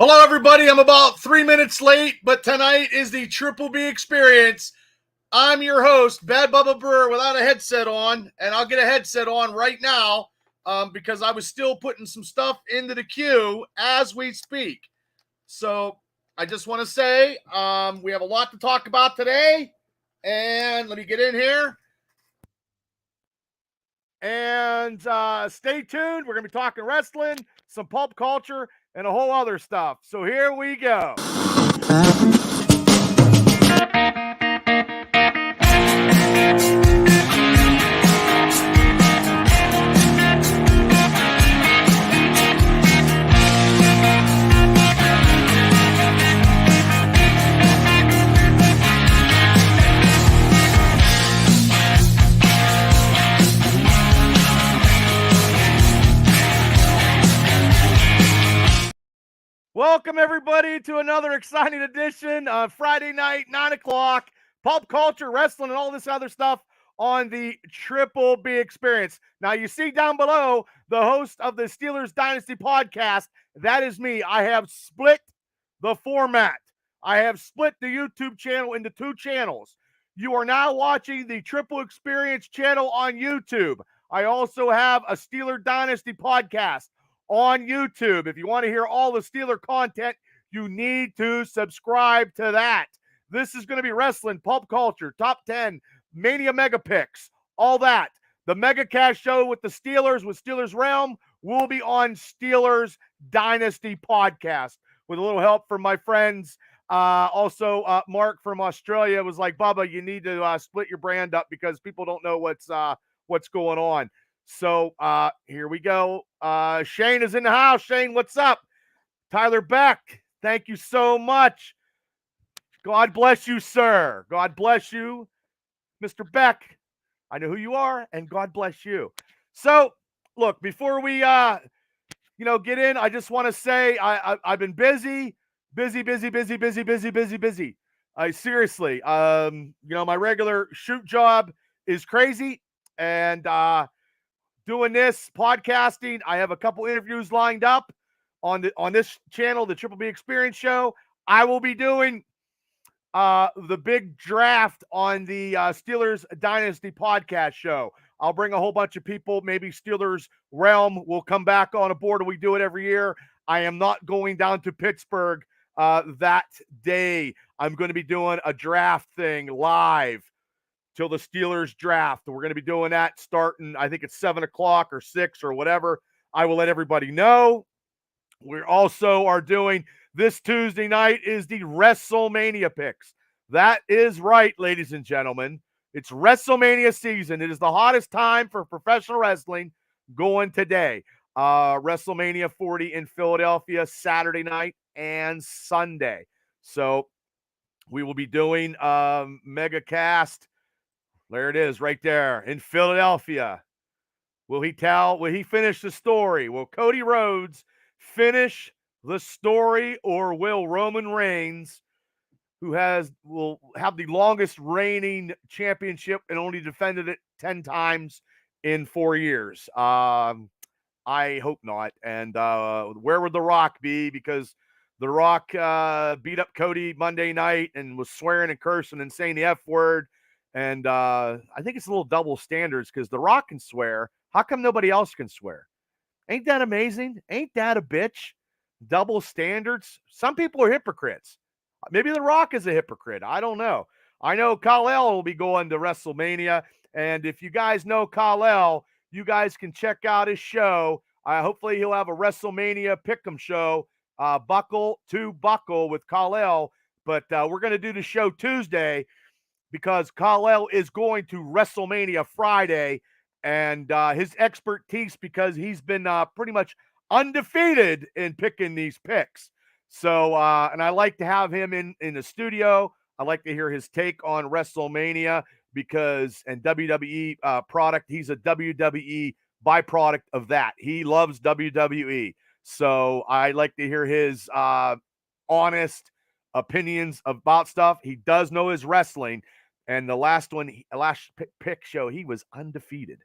Hello, everybody. I'm about 3 minutes late, but tonight is the Triple B experience. I'm your host, Bad Bubba Brewer, without a headset on, and I'll get a headset on right now because I was still putting some stuff into the queue as we speak. So I just want to say we have a lot to talk about today, and let me get in here. And stay tuned. We're going to be talking wrestling, some pulp culture, and a whole other stuff. So here we go. Welcome, everybody, to another exciting edition of Friday night, 9 o'clock, pulp culture, wrestling, and all this other stuff on the Triple B experience. Now, you see down below the host of the Steelers Dynasty podcast. That is me. I have split the format. I have split the YouTube channel into two channels. You are now watching the Triple Experience channel on YouTube. I also have a Steeler Dynasty podcast on YouTube. If you want to hear all the Steeler content, you need to subscribe to that. This is going to be wrestling, pulp culture, top 10, Mania Mega Picks, all that. The Mega Cash Show with the Steelers, with Steelers Realm, will be on Steelers Dynasty podcast with a little help from my friends. Also, Mark from Australia was like, Bubba, you need to split your brand up because people don't know what's going on. So here we go. Shane is in the house. Shane, what's up? Tyler Beck, thank you so much. God bless you, sir. God bless you, Mr. Beck. I know who you are, and God bless you. So, look, before we get in, I just want to say I've been busy. Seriously, my regular shoot job is crazy, and doing this podcasting, I have a couple interviews lined up on this channel, the Triple B Experience Show. I will be doing the big draft on the Steelers Dynasty podcast show. I'll bring a whole bunch of people. Maybe Steelers Realm will come back on a board, and we do it every year. I am not going down to Pittsburgh that day. I'm going to be doing a draft thing live till the Steelers draft. We're going to be doing that starting, I think it's 7 o'clock or 6 or whatever. I will let everybody know. We also are doing this Tuesday night is the WrestleMania picks. That is right, ladies and gentlemen. It's WrestleMania season. It is the hottest time for professional wrestling going today. WrestleMania 40 in Philadelphia, Saturday night and Sunday. So we will be doing Mega Cast. There it is right there in Philadelphia. Will he finish the story? Will Cody Rhodes finish the story, or will Roman Reigns, who will have the longest reigning championship and only defended it 10 times in 4 years? I hope not. And where would The Rock be? Because The Rock beat up Cody Monday night and was swearing and cursing and saying the F word. And I think it's a little double standards because The Rock can swear. How come nobody else can swear? Ain't that amazing? Ain't that a bitch? Double standards. Some people are hypocrites. Maybe The Rock is a hypocrite. I don't know. I know Kal-El will be going to WrestleMania. And if you guys know Kal-El, you guys can check out his show. Hopefully he'll have a WrestleMania Pick'em show, Buckle to Buckle with Kal-El. But we're going to do the show Tuesday because Kal-El is going to WrestleMania Friday, and his expertise, because he's been pretty much undefeated in picking these picks. So, and I like to have him in the studio. I like to hear his take on WrestleMania and WWE product. He's a WWE byproduct of that. He loves WWE. So I like to hear his honest opinions about stuff. He does know his wrestling. And the last pick show, he was undefeated.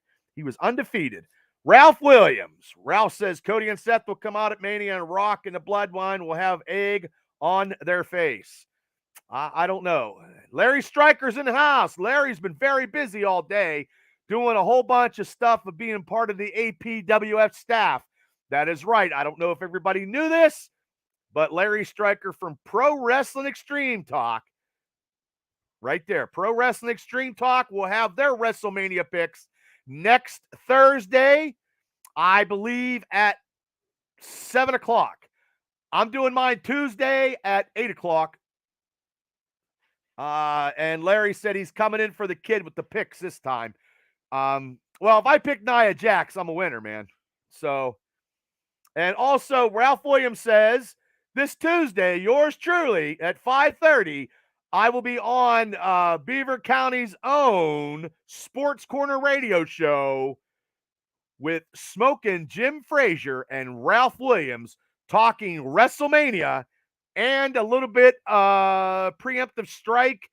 Ralph Williams. Ralph says Cody and Seth will come out at Mania and Rock and the Bloodline will have egg on their face. I don't know. Larry Stryker's in the house. Larry's been very busy all day doing a whole bunch of stuff of being part of the APWF staff. That is right. I don't know if everybody knew this, but Larry Stryker from Pro Wrestling Extreme Talk, right there, Pro Wrestling Extreme Talk will have their WrestleMania picks next Thursday, I believe at 7 o'clock. I'm doing mine Tuesday at 8 o'clock. And Larry said he's coming in for the kid with the picks this time. Well, if I pick Nia Jax, I'm a winner, man. So, and also Ralph Williams says this Tuesday, yours truly at 5:30, I will be on Beaver County's own Sports Corner radio show with Smokin' Jim Frazier and Ralph Williams talking WrestleMania and a little bit preemptive strike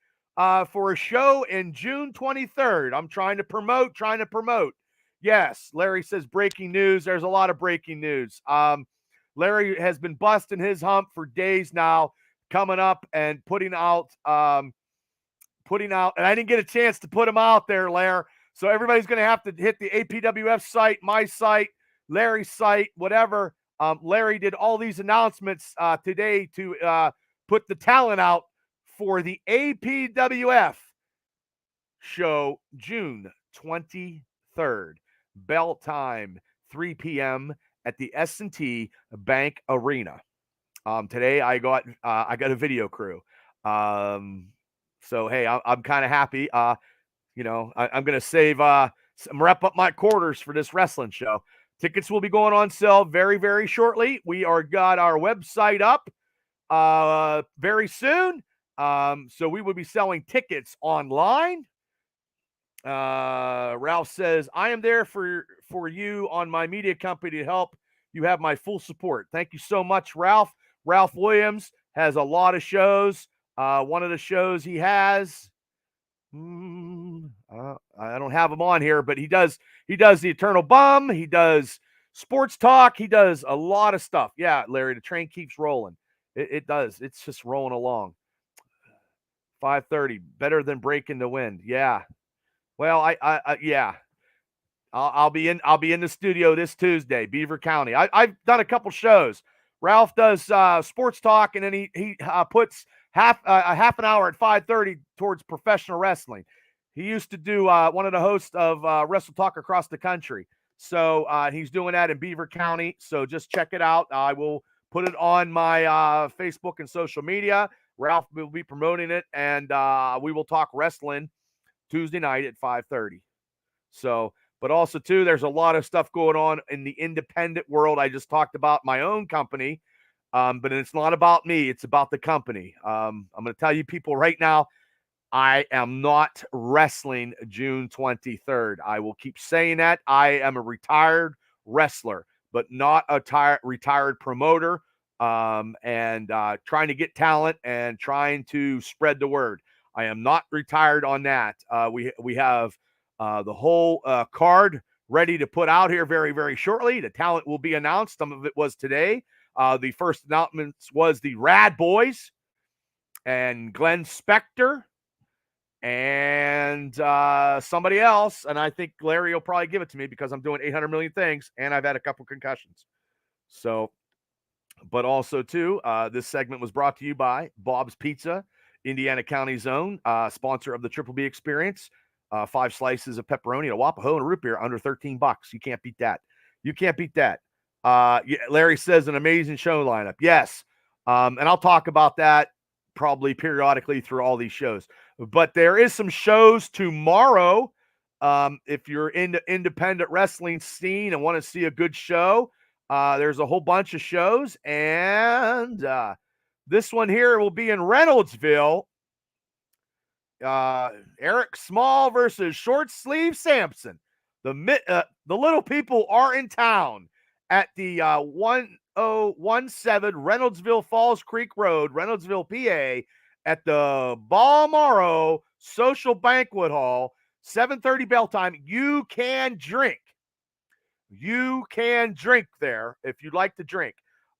for a show in June 23rd. I'm trying to promote. Yes, Larry says breaking news. There's a lot of breaking news. Larry has been busting his hump for days now, coming up and putting out, and I didn't get a chance to put them out there, Larry. So everybody's going to have to hit the APWF site, my site, Larry's site, whatever. Larry did all these announcements today to put the talent out for the APWF show June 23rd. Bell time, 3 p.m. at the S&T Bank Arena. Today I got a video crew. So, hey, I'm kind of happy. I'm going to save wrap up my quarters for this wrestling show. Tickets will be going on sale very, very shortly. We got our website up very soon. So we will be selling tickets online. Ralph says, I am there for you on my media company to help. You have my full support. Thank you so much, Ralph. Ralph Williams has a lot of shows. One of the shows he has, I don't have him on here, but he does the Eternal Bum. He does sports talk. He does a lot of stuff. Yeah, Larry, the train keeps rolling. It does. It's just rolling along. 5:30, better than breaking the wind. Yeah. Well, yeah. I'll be in the studio this Tuesday, Beaver County. I've done a couple shows. Ralph does sports talk, and then he puts half an hour at 5:30 towards professional wrestling. He used to do one of the hosts of Wrestle Talk across the country. So he's doing that in Beaver County. So just check it out. I will put it on my Facebook and social media. Ralph will be promoting it, and we will talk wrestling Tuesday night at 5:30. So, but also too, there's a lot of stuff going on in the independent world. I just talked about my own company, but it's not about me. It's about the company. I'm going to tell you people right now, I am not wrestling June 23rd. I will keep saying that. I am a retired wrestler, but not a retired promoter, and trying to get talent and trying to spread the word. I am not retired on that. We have the whole card ready to put out here very, very shortly. The talent will be announced. Some of it was today. The first announcement was the Rad Boys and Glenn Spector and somebody else. And I think Larry will probably give it to me because I'm doing 800 million things and I've had a couple concussions. So, but also too, this segment was brought to you by Bob's Pizza, Indiana County's own, sponsor of the Triple B Experience. 5 slices of pepperoni, a Wapaho, and a root beer under $13. You can't beat that. You can't beat that. Larry says an amazing show lineup. Yes. And I'll talk about that probably periodically through all these shows. But there is some shows tomorrow. If you're in the independent wrestling scene and want to see a good show, there's a whole bunch of shows. And this one here will be in Reynoldsville. Eric Small versus Short Sleeve Sampson. The little people are in town at the 1017 Reynoldsville Falls Creek Road, Reynoldsville, PA, at the Balmoral Social Banquet Hall, 7:30 bell time. You can drink. You can drink there if you'd like to drink.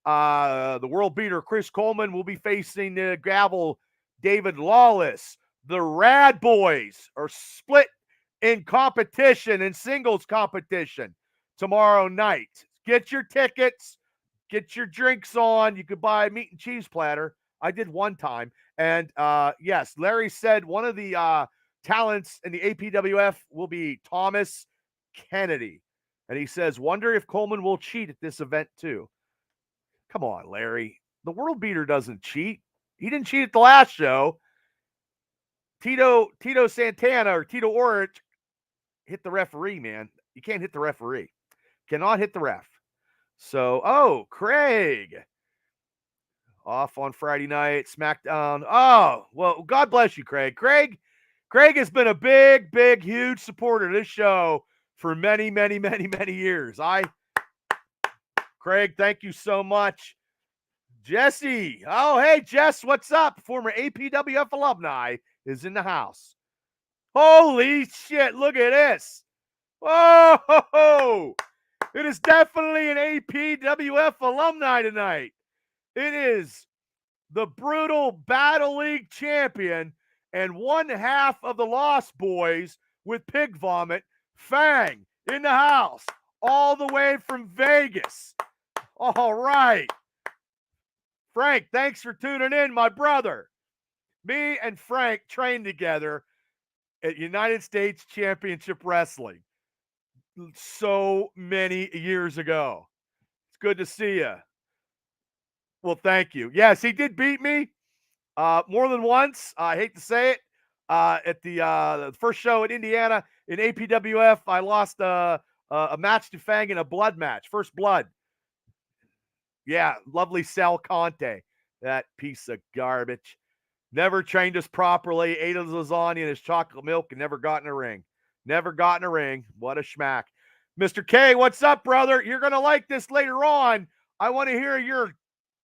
The world beater Chris Coleman will be facing Gavel David Lawless. The Rad Boys are split in competition, in singles competition tomorrow night. Get your tickets, get your drinks on. You could buy a meat and cheese platter. I did one time. And yes, Larry said one of the talents in the APWF will be Thomas Kennedy. And he says, wonder if Coleman will cheat at this event too. Come on, Larry. The world beater doesn't cheat. He didn't cheat at the last show. Tito Santana or Tito Orich hit the referee, man. You can't hit the referee. Cannot hit the ref. So, Craig. Off on Friday night, SmackDown. Oh, well, God bless you, Craig. Craig has been a big, huge supporter of this show for many, many years. Craig, thank you so much. Jesse. Oh, hey, Jess, what's up? Former APWF alumni is in the house. Holy shit, look at this. Whoa! It is definitely an APWF alumni tonight. It is the brutal Battle League champion and one half of the Lost Boys with pig vomit, Fang, in the house, all the way from Vegas. All right. Frank, thanks for tuning in, my brother. Me and Frank trained together at United States Championship Wrestling so many years ago. It's good to see you. Well, thank you. Yes, he did beat me more than once. I hate to say it. At the first show in Indiana in APWF, I lost a match to Fang in a blood match, first blood. Yeah, lovely Sal Conte, that piece of garbage. Never trained us properly, ate his lasagna and his chocolate milk, and never got in a ring. Never got in a ring. What a schmack. Mr. K, what's up, brother? You're going to like this later on. I want to hear your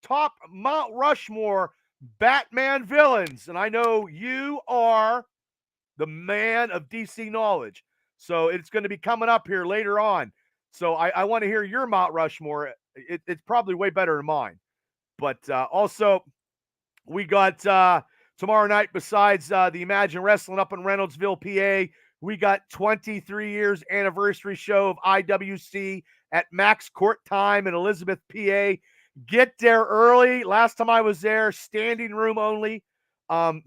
top Mount Rushmore Batman villains. And I know you are the man of DC knowledge. So it's going to be coming up here later on. So I want to hear your Mount Rushmore. It's probably way better than mine. But also, we got tomorrow night, besides the Imagine Wrestling up in Reynoldsville, PA, we got 23 years anniversary show of IWC at Max Court Time in Elizabeth, PA. Get there early. Last time I was there, standing room only.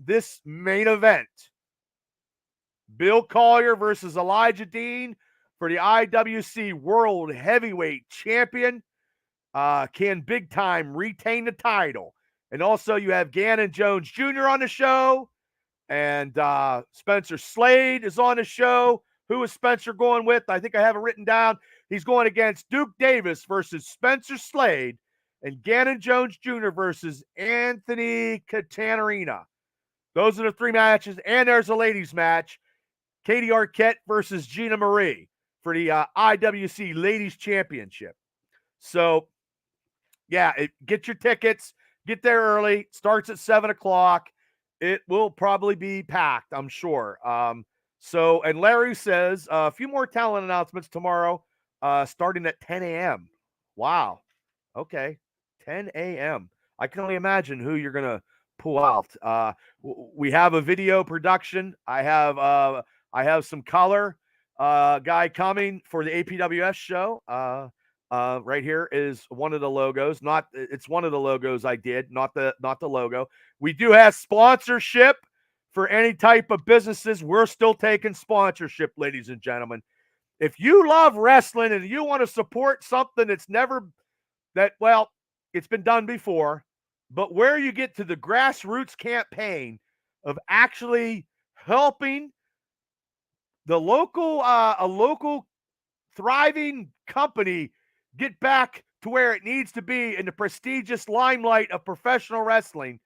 This main event, Bill Collier versus Elijah Dean for the IWC World Heavyweight Champion. Can Big Time retain the title? And also you have Gannon Jones Jr. on the show. And Spencer Slade is on the show. Who is Spencer going with? I think I have it written down. He's going against Duke Davis versus Spencer Slade. And Gannon Jones Jr. versus Anthony Catanarina. Those are the three matches. And there's a ladies match. Katie Arquette versus Gina Marie for the IWC Ladies Championship. So, yeah, get your tickets. Get there early. Starts at 7 o'clock. It will probably be packed, I'm sure. And Larry says a few more talent announcements tomorrow, starting at 10 a.m. Wow. Okay. 10 a.m. I can only imagine who you're going to pull out. We have a video production. I have some color guy coming for the APWS show. Right here is one of the logos. It's one of the logos I did, not the logo. We do have sponsorship for any type of businesses. We're still taking sponsorship, ladies and gentlemen. If you love wrestling and you want to support something it's been done before, but where you get to the grassroots campaign of actually helping the a local thriving company get back to where it needs to be in the prestigious limelight of professional wrestling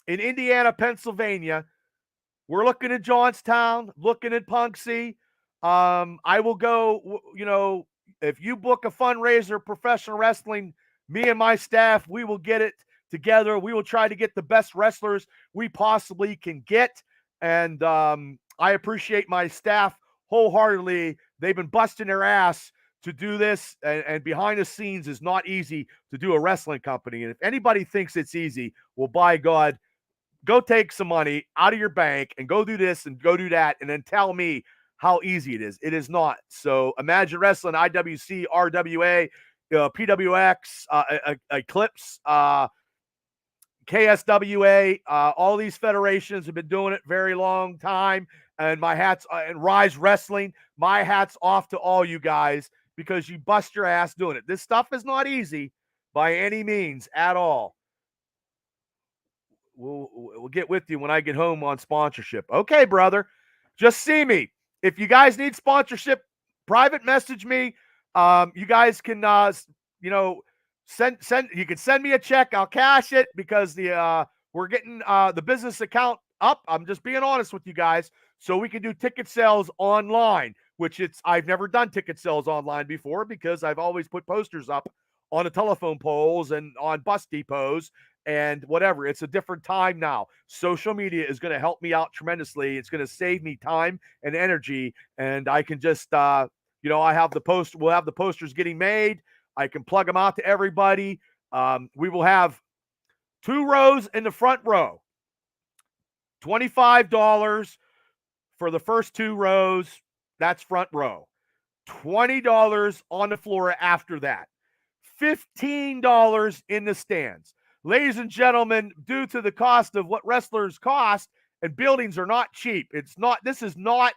in Indiana, Pennsylvania. We're looking at Johnstown, looking at Punxsutawney. I will go, if you book a fundraiser, professional wrestling, me and my staff, we will get it together. We will try to get the best wrestlers we possibly can get. And I appreciate my staff wholeheartedly. They've been busting their ass to do this, and behind the scenes is not easy to do a wrestling company. And if anybody thinks it's easy, well, by God, go take some money out of your bank and go do this and go do that, and then tell me how easy it is. It is not. So Imagine Wrestling, IWC, RWA, PWX, Eclipse, KSWA, all these federations have been doing it very long time. And my hats, and Rise Wrestling, my hat's off to all you guys, because you bust your ass doing it. This stuff is not easy by any means at all. We'll get with you when I get home on sponsorship. Okay, brother. Just see me. If you guys need sponsorship, private message me. You guys can send you can send me a check. I'll cash it, because we're getting the business account up. I'm just being honest with you guys, so we can do ticket sales online, which I've never done ticket sales online before, because I've always put posters up on the telephone poles and on bus depots and whatever. It's a different time now. Social media is going to help me out tremendously. It's going to save me time and energy, and I can just I have we'll have the posters getting made. I can plug them out to everybody. We will have 2 rows in the front row. $25 for the first 2 rows. That's front row. $20 on the floor after that. $15 in the stands. Ladies and gentlemen, due to the cost of what wrestlers cost, and buildings are not cheap. This is not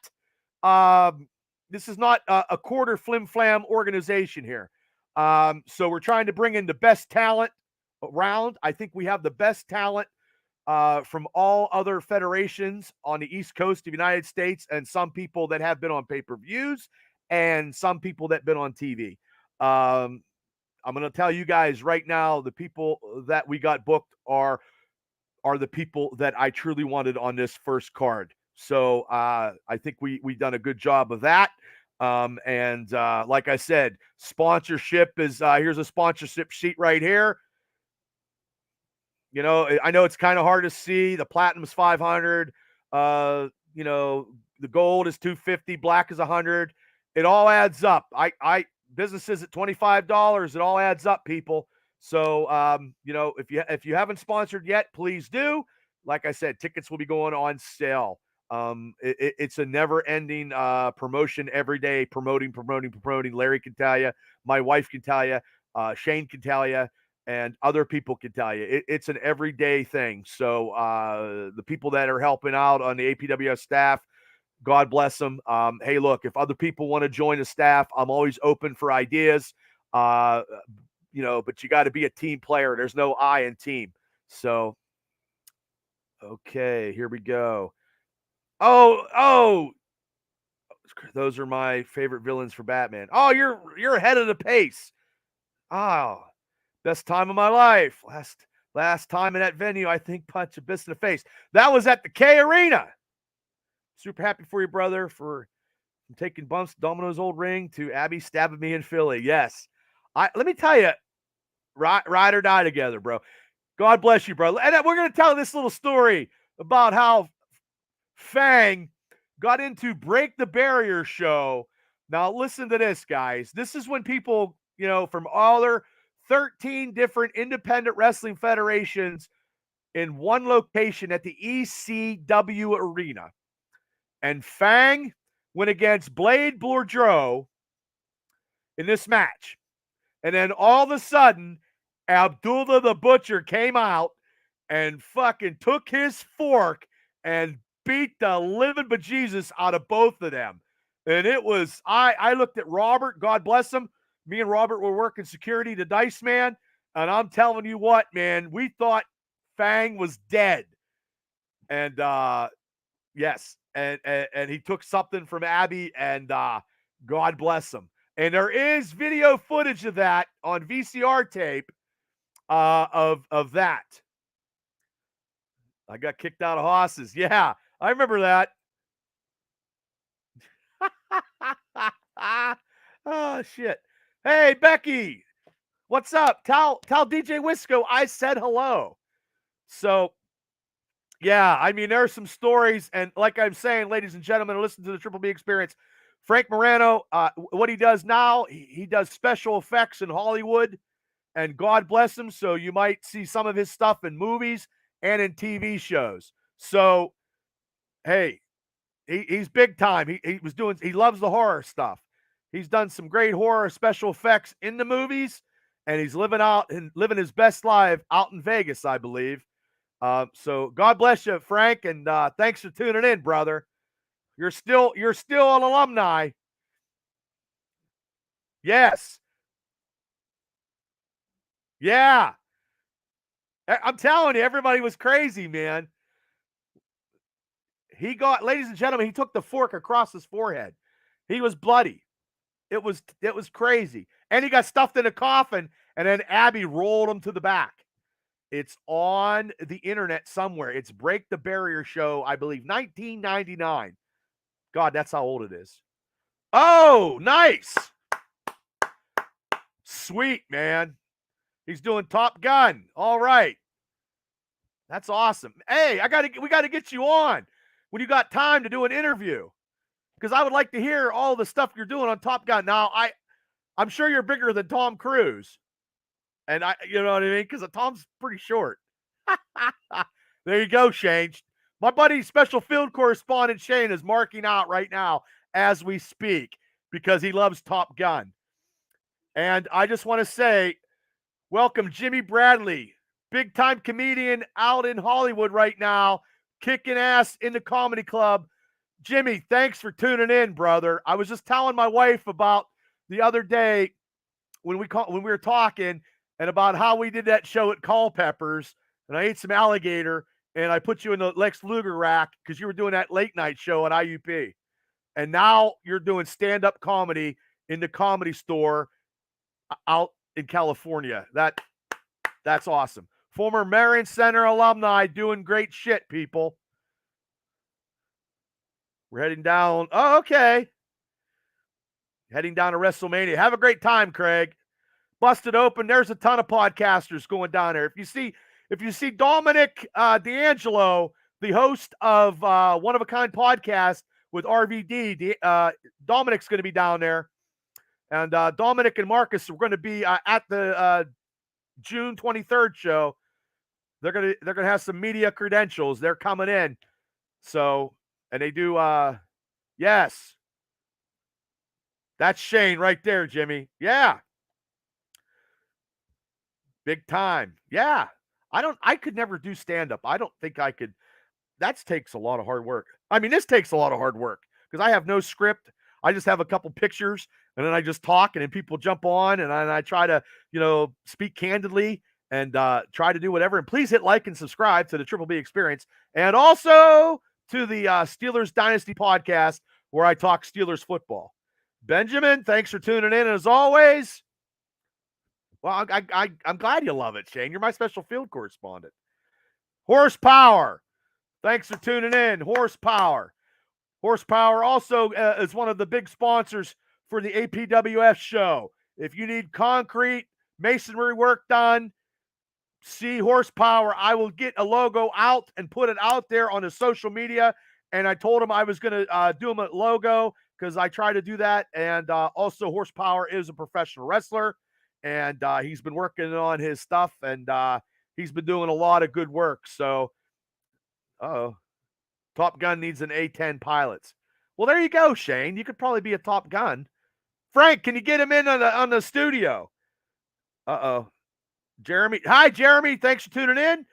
a quarter flim flam organization here. So we're trying to bring in the best talent around. I think we have the best talent from all other federations on the East Coast of the United States, and some people that have been on pay-per-views, and some people that have been on TV. I'm going to tell you guys right now, the people that we got booked are the people that I truly wanted on this first card. So I think we've done a good job of that. And like I said, sponsorship is here's a sponsorship sheet right here. I know it's kind of hard to see. The platinum's 500. The gold is 250. Black is 100. It all adds up. Businesses at $25, it all adds up, people. So if you haven't sponsored yet, please do. Like I said, tickets will be going on sale. It's a never-ending promotion every day, promoting. Larry can tell you, my wife can tell you, Shane can tell you, and other people can tell you. It's an everyday thing. So the people that are helping out on the APWF staff, God bless them. Hey, look, if other people want to join the staff, I'm always open for ideas. But you got to be a team player. There's no I in team. So, okay, here we go. Oh, those are my favorite villains for Batman. Oh, you're ahead of the pace. Oh, best time of my life. Last time in that venue, I think punch Abyss in the face. That was at the K Arena. Super happy for you, brother, for taking bumps, Domino's old ring, to Abby stabbing me in Philly. Yes. Let me tell you, ride or die together, bro. God bless you, bro. And we're going to tell this little story about how Fang got into Break the Barrier show. Now, listen to this, guys. This is when people, from all their 13 different independent wrestling federations in one location at the ECW Arena. And Fang went against Blade Boudreaux in this match. And then all of a sudden, Abdullah the Butcher came out and fucking took his fork and beat the living bejesus out of both of them. And it was, I looked at Robert, God bless him. Me and Robert were working security to Dice Man. And I'm telling you what, man, we thought Fang was dead. And yes. And he took something from Abby, and God bless him. And there is video footage of that on VCR tape of that. I got kicked out of Hosses. Yeah, I remember that. Oh, shit. Hey, Becky, what's up? Tell DJ Wisco I said hello. So, yeah, I mean, there are some stories, and like I'm saying, ladies and gentlemen, listen to the Triple B Experience. Frank Morano, what he does now, he does special effects in Hollywood, and God bless him. So you might see some of his stuff in movies and in TV shows. So, hey, he's big time. He loves the horror stuff. He's done some great horror special effects in the movies, and he's living his best life out in Vegas, I believe. So God bless you, Frank, and thanks for tuning in, brother. You're still an alumni. Yes. Yeah. I'm telling you, everybody was crazy, man. Ladies and gentlemen, he took the fork across his forehead. He was bloody. It was crazy. And he got stuffed in a coffin, and then Abby rolled him to the back. It's on the internet somewhere. It's Break the Barrier show, I believe, 1999. God, that's how old it is. Oh, nice. Sweet, man. He's doing Top Gun. All right. That's awesome. Hey, we got to get you on when you got time to do an interview, because I would like to hear all the stuff you're doing on Top Gun. Now, I'm sure you're bigger than Tom Cruise, and you know what I mean, because Tom's pretty short. There you go, Shane. My buddy, special field correspondent Shane, is marking out right now as we speak because he loves Top Gun. And I just want to say, welcome Jimmy Bradley, big-time comedian out in Hollywood right now, kicking ass in the comedy club. Jimmy, thanks for tuning in, brother. I was just telling my wife about the other day when we were talking, and about how we did that show at Culpeppers, and I ate some alligator, and I put you in the Lex Luger rack because you were doing that late night show at IUP. And now you're doing stand-up comedy in the Comedy Store out in California. That's awesome. Former Marion Center alumni doing great shit, people. We're heading down. Oh, okay. Heading down to WrestleMania. Have a great time, Craig. Busted Open. There's a ton of podcasters going down there. If you see Dominic D'Angelo, the host of One of a Kind podcast with RVD, Dominic's going to be down there, and Dominic and Marcus are going to be at the June 23rd show. They're gonna have some media credentials. They're coming in, so, and they do. Yes, that's Shane right there, Jimmy. Yeah. Big time. Yeah. I could never do stand-up. I don't think I could. That takes a lot of hard work. I mean, this takes a lot of hard work because I have no script. I just have a couple pictures, and then I just talk, and then people jump on, and I try to, speak candidly and try to do whatever. And please hit like and subscribe to the Triple B Experience, and also to the Steelers Dynasty podcast, where I talk Steelers football. Benjamin, thanks for tuning in, as always. Well, I'm glad you love it, Shane. You're my special field correspondent. Horsepower. Thanks for tuning in. Horsepower. Horsepower also is one of the big sponsors for the APWF show. If you need concrete, masonry work done, see Horsepower. I will get a logo out and put it out there on the social media. And I told him I was going to do him a logo because I try to do that. And also, Horsepower is a professional wrestler. And he's been working on his stuff, and he's been doing a lot of good work. So, Top Gun needs an A-10 pilot. Well, there you go, Shane. You could probably be a Top Gun. Frank, can you get him in on the studio? Jeremy. Hi, Jeremy. Thanks for tuning in.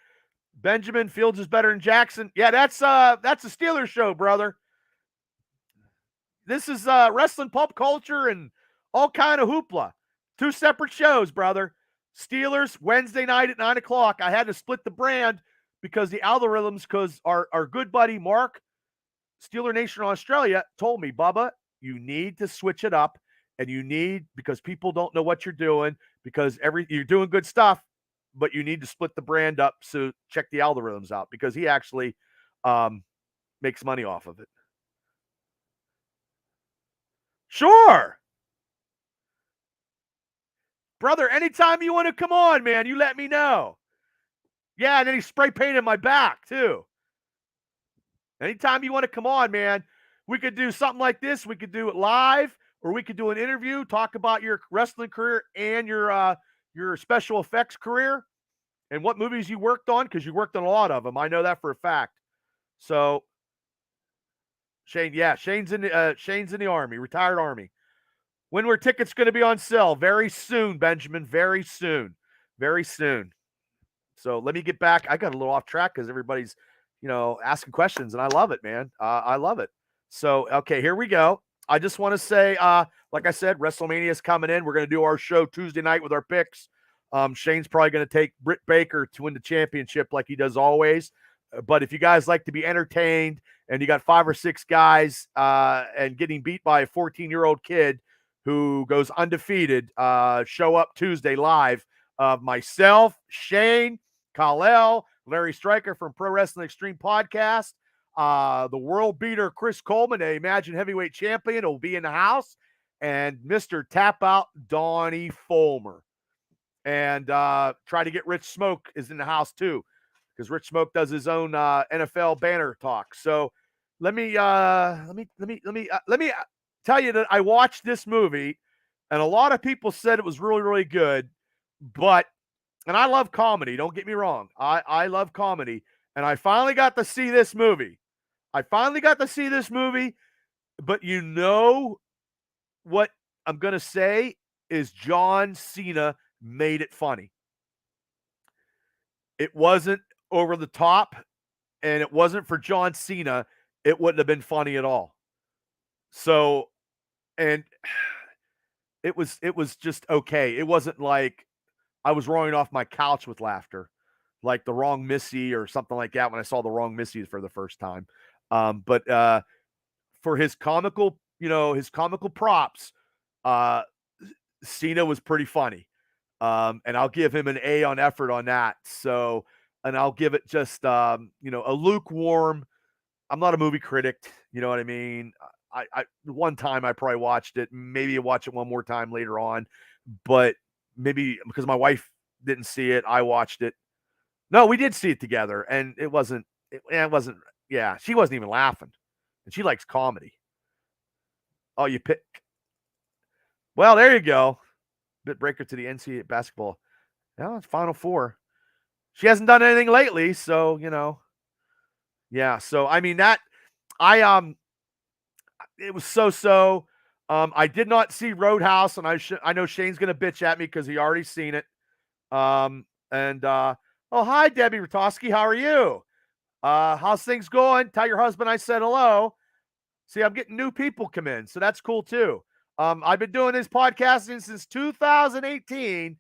Benjamin, Fields is better than Jackson. Yeah, that's a Steelers show, brother. This is wrestling pop culture and all kind of hoopla. 2 separate shows, brother. Steelers, Wednesday night at 9 o'clock. I had to split the brand because the algorithms, because our good buddy Mark, Steeler Nation Australia, told me, Bubba, you need to switch it up, and because people don't know what you're doing, because you're doing good stuff, but you need to split the brand up, so check the algorithms out, because he actually makes money off of it. Sure. Brother, anytime you want to come on, man, you let me know. Yeah, and then he spray painted my back, too. Anytime you want to come on, man, We could do something like this. We could do it live, or we could do an interview, talk about your wrestling career and your special effects career and what movies you worked on, because you worked on a lot of them. I know that for a fact. So Shane, yeah, Shane's in the Army, retired Army. When were tickets going to be on sale? Very soon, Benjamin. Very soon. Very soon. So let me get back. I got a little off track because everybody's, asking questions, and I love it, man. I love it. So, okay, here we go. I just want to say, like I said, WrestleMania is coming in. We're going to do our show Tuesday night with our picks. Shane's probably going to take Britt Baker to win the championship like he does always. But if you guys like to be entertained and you got 5 or 6 guys and getting beat by a 14-year-old kid who goes undefeated, show up Tuesday live. Myself, Shane, Kal-El, Larry Stryker from Pro Wrestling Extreme Podcast, the world beater Chris Coleman, a Imagine Heavyweight Champion, will be in the house, and Mr. Tap Out Donnie Fulmer. And try to get Rich Smoke is in the house too, because Rich Smoke does his own NFL banner talk. So let me tell you that I watched this movie, and a lot of people said it was really, really good. But, and I love comedy, don't get me wrong. I love comedy. And I finally got to see this movie. But you know what I'm going to say is John Cena made it funny. It wasn't over the top, and it wasn't for John Cena, it wouldn't have been funny at all. So, and it was just okay. It wasn't like I was rolling off my couch with laughter, like The Wrong Missy or something like that when I saw The Wrong Missy for the first time. But for his comical props, Cena was pretty funny. And I'll give him an A on effort on that. So, and I'll give it just, a lukewarm. I'm not a movie critic. You know what I mean? I one time I probably watched it. Maybe I'll watch it one more time later on, but maybe because my wife didn't see it, I watched it. No, we did see it together, and it wasn't. Yeah, she wasn't even laughing, and she likes comedy. Oh, you pick. Well, there you go. Bit breaker to the NCAA basketball. Well, it's Final Four. She hasn't done anything lately, so yeah. So I mean that it was so. I did not see Roadhouse, and I know Shane's gonna bitch at me because he already seen it. Oh, hi Debbie Rotowski, how are you? How's things going? Tell your husband I said hello. See, I'm getting new people come in, so that's cool too. I've been doing this podcasting since 2018.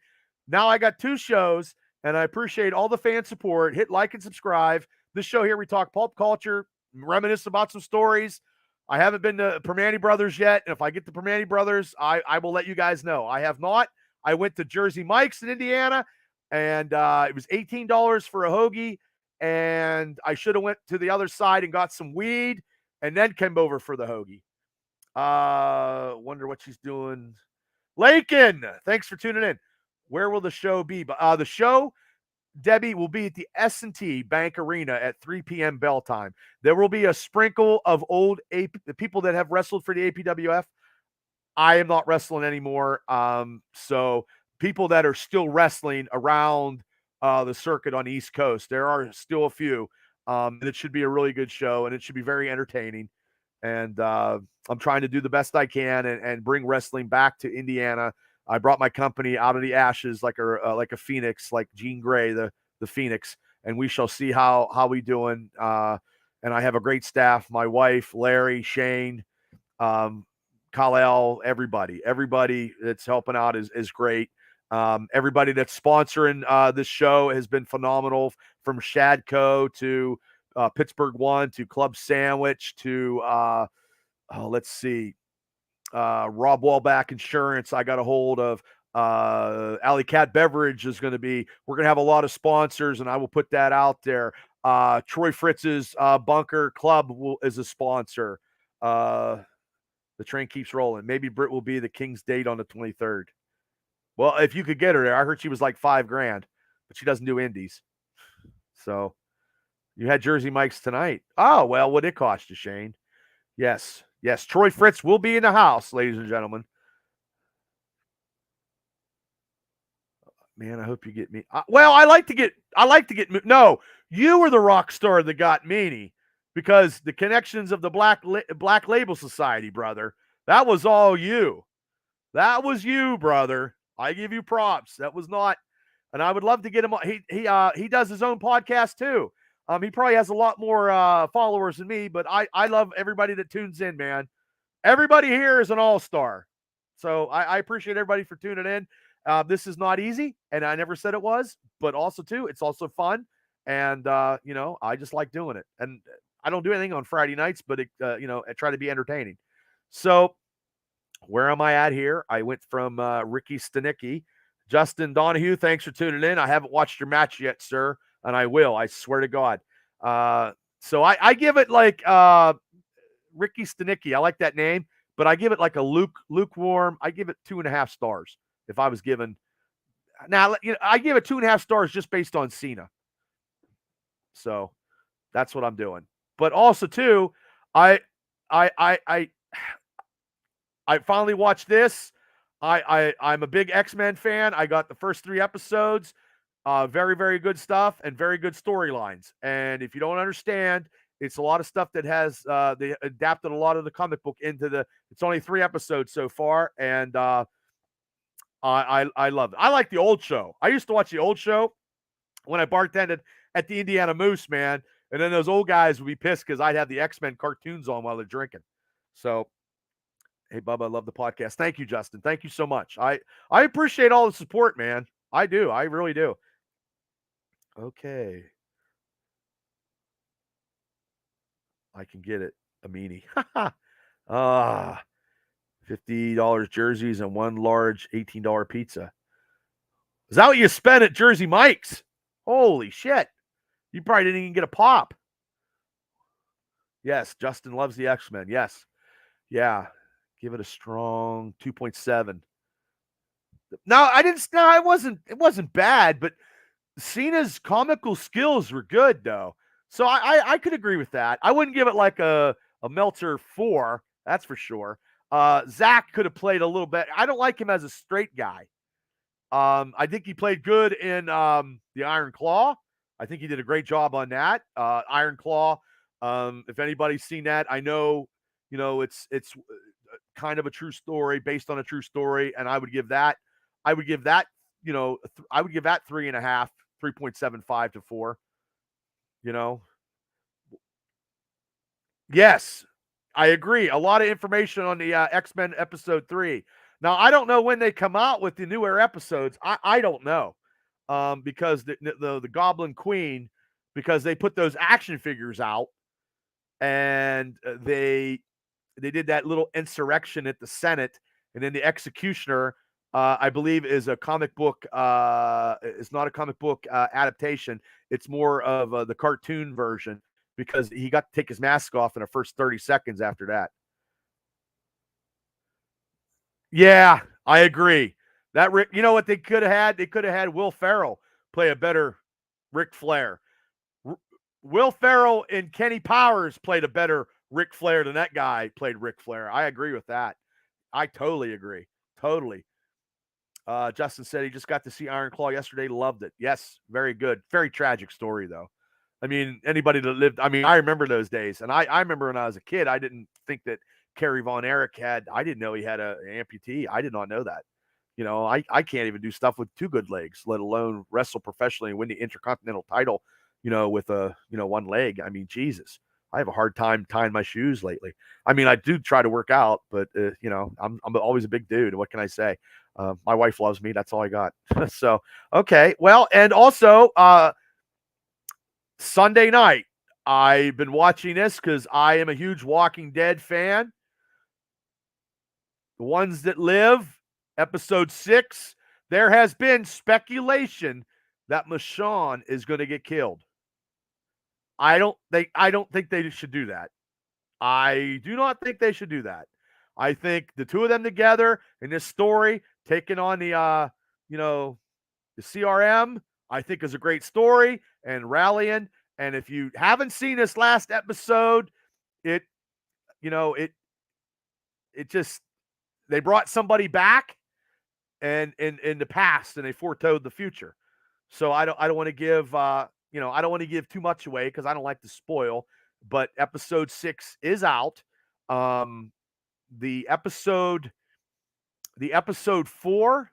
Now I got 2 shows, and I appreciate all the fan support. Hit like and subscribe. This show here, we talk pulp culture, reminisce about some stories. I haven't been to Permane Brothers yet, and if I get to Permane Brothers, I will let you guys know. I have not. I went to Jersey Mike's in Indiana, and it was $18 for a hoagie, and I should have went to the other side and got some weed, and then came over for the hoagie. Wonder what she's doing. Lakin, thanks for tuning in. Where will the show be? The show, Debbie, will be at the S&T Bank Arena at 3 p.m. bell time. There will be a sprinkle of old the people that have wrestled for the APWF. I am not wrestling anymore. So people that are still wrestling around the circuit on the East Coast, there are still a few. And it should be a really good show, and it should be very entertaining. And I'm trying to do the best I can and bring wrestling back to Indiana. I brought my company out of the ashes like a phoenix, like Jean Grey, the phoenix, and we shall see how we doing. And I have a great staff. My wife, Larry, Shane, Kal-El, everybody that's helping out is great. Everybody that's sponsoring this show has been phenomenal, from Shadco to Pittsburgh One to Club Sandwich to let's see, Rob Wallback Insurance. I got a hold of Alley Cat Beverage is going to be. We're going to have a lot of sponsors, and I will put that out there. Troy Fritz's Bunker Club is a sponsor. The train keeps rolling. Maybe Britt will be the King's date on the 23rd. Well, if you could get her there, I heard she was like $5,000, but she doesn't do indies. So you had Jersey Mike's tonight. Oh, well, what'd it cost you, Shane? Yes. Yes. Troy Fritz will be in the house, ladies and gentlemen. Man, I hope you get me. Well, I like to get. No, you were the rock star that got meanie because the connections of the Black Label Society, brother. That was all you. That was you, brother. I give you props. That was not. And I would love to get him. He does his own podcast too. He probably has a lot more followers than me, but I love everybody that tunes in, man. Everybody here is an all-star. So I appreciate everybody for tuning in. This is not easy, and I never said it was, but also too, it's also fun. And I just like doing it. And I don't do anything on Friday nights, but I try to be entertaining. So where am I at here? I went from Ricky Stanicky. Justin Donahue, thanks for tuning in. I haven't watched your match yet, sir, and I will. I swear to God. So I give it like Ricky Stanicky. I like that name, but I give it like a lukewarm. I give it 2.5 stars. If I was given now, I give it 2.5 stars just based on Cena. So that's what I'm doing. But also too, I I I I I finally watched this. I'm a big X-Men fan. I got the first 3 episodes. Very, very good stuff and very good storylines. And if you don't understand, it's a lot of stuff that has they adapted a lot of the comic book into the. It's only 3 episodes so far, and I love it. I like the old show. I used to watch the old show when I bartended at the Indiana Moose, man. And then those old guys would be pissed because I'd have the X-Men cartoons on while they're drinking. So hey, Bubba, I love the podcast. Thank you, Justin. Thank you so much. I appreciate all the support, man. I do. I really do. Okay. I can get it. Amini. Ah, $50 jerseys and one large $18 pizza. Is that what you spent at Jersey Mike's? Holy shit. You probably didn't even get a pop. Yes, Justin loves the X-Men. Yes. Yeah. Give it a strong 2.7. No, I didn't. No, it wasn't bad, but Cena's comical skills were good though. So I could agree with that. I wouldn't give it like a Meltzer 4, that's for sure. Zach could have played a little bit. I don't like him as a straight guy. I think he played good in the Iron Claw. I think he did a great job on that. Iron Claw. If anybody's seen that, I know, it's kind of a true story based on a true story, and I would give that, I would give that 3.5, 3.75 to 4. You know, yes, I agree. A lot of information on the X-Men episode 3. Now, I don't know when they come out with the newer episodes. I don't know. Because the Goblin Queen, because they put those action figures out, and they did that little insurrection at the Senate, and then the Executioner, I believe, is a comic book. It's not a comic book adaptation. It's more of the cartoon version because he got to take his mask off in the first 30 seconds after that. Yeah, I agree. That you know what they could have had? They could have had Will Ferrell play a better Ric Flair. Will Ferrell and Kenny Powers played a better Ric Flair than that guy played Ric Flair. I agree with that. I totally agree. Totally. Justin said he just got to see Iron Claw yesterday. Loved it. Yes, very good. Very tragic story, though. I mean, anybody that lived, I mean, I remember those days. And I remember when I was a kid, I didn't think that Kerry Von Erich I didn't know he had an amputee. I did not know that. I can't even do stuff with 2 good legs, let alone wrestle professionally and win the Intercontinental title, with one leg. I mean, Jesus, I have a hard time tying my shoes lately. I mean, I do try to work out, but I'm always a big dude. What can I say? My wife loves me. That's all I got. So, okay. Well, and also Sunday night, I've been watching this because I am a huge Walking Dead fan. The Ones That Live, episode 6. There has been speculation that Michonne is going to get killed. I don't think they should do that. I do not think they should do that. I think the two of them together in this story, taking on the the CRM, I think is a great story, and rallying. And if you haven't seen this last episode, it it just, they brought somebody back and in the past, and they foretold the future. So I don't want to give I don't want to give too much away because I don't like to spoil. But episode 6 is out. Um, the episode 4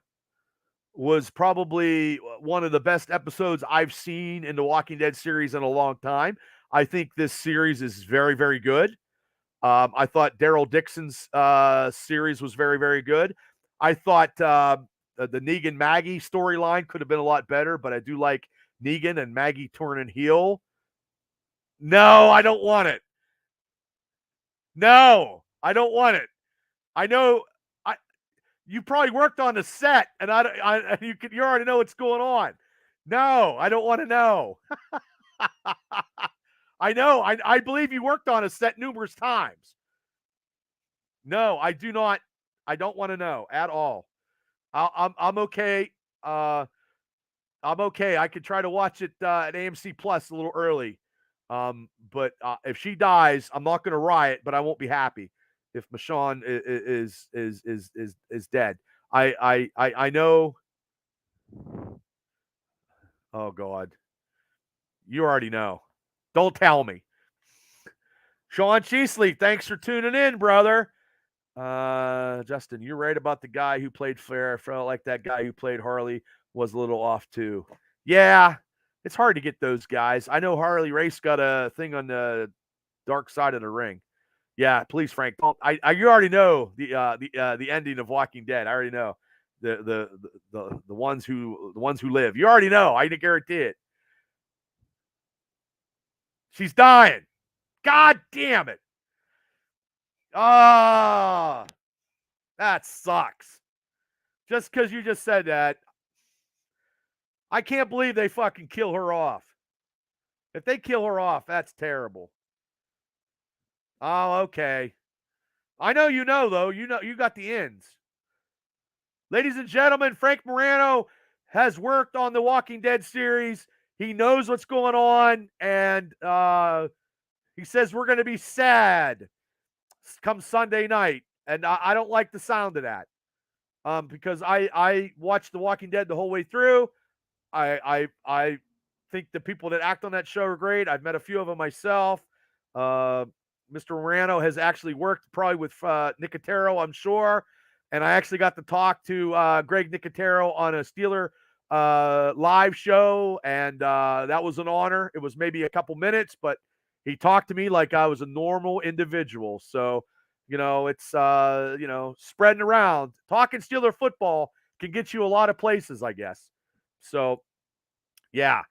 was probably one of the best episodes I've seen in the Walking Dead series in a long time. I think this series is very, very good. I thought Daryl Dixon's series was very, very good. I thought the Negan Maggie storyline could have been a lot better, but I do like Negan and Maggie turning heel. No, I don't want it. No, I don't want it. I know you probably worked on the set, and you already know what's going on. No, I don't want to know. I know. I believe you worked on a set numerous times. No, I do not. I don't want to know at all. I'm okay. I'm okay. I could try to watch it at AMC Plus a little early. But if she dies, I'm not going to riot, but I won't be happy if Michonne is dead. I know. Oh God, you already know. Don't tell me. Sean Cheesley, thanks for tuning in, brother. Justin, you're right about the guy who played Flair. I felt like that guy who played Harley was a little off too. Yeah, it's hard to get those guys. I know Harley Race got a thing on the dark side of the ring. Yeah, please, Frank. Don't. You already know the ending of Walking Dead. I already know the ones who live. You already know. I can guarantee it. She's dying. God damn it. Ah, that sucks. Just because you just said that, I can't believe they fucking kill her off. If they kill her off, that's terrible. Oh, okay. I know you know, though. You know you got the ends. Ladies and gentlemen, Frank Morano has worked on the Walking Dead series. He knows what's going on, and he says we're going to be sad come Sunday night. And I don't like the sound of that because I watched The Walking Dead the whole way through. I think the people that act on that show are great. I've met a few of them myself. Mr. Morano has actually worked probably with Nicotero, I'm sure. And I actually got to talk to Greg Nicotero on a Steeler live show, and that was an honor. It was maybe a couple minutes, but he talked to me like I was a normal individual. So, it's, spreading around. Talking Steeler football can get you a lot of places, I guess. So, yeah.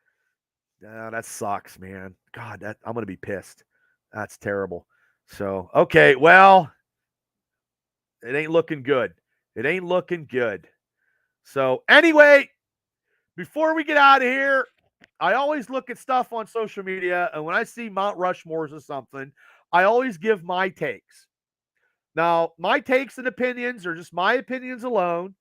That sucks, man. God, I'm going to be pissed. That's terrible. So, okay, well, it ain't looking good. It ain't looking good. So, anyway, before we get out of here, I always look at stuff on social media, and when I see Mount Rushmores or something, I always give my takes. Now, my takes and opinions are just my opinions alone,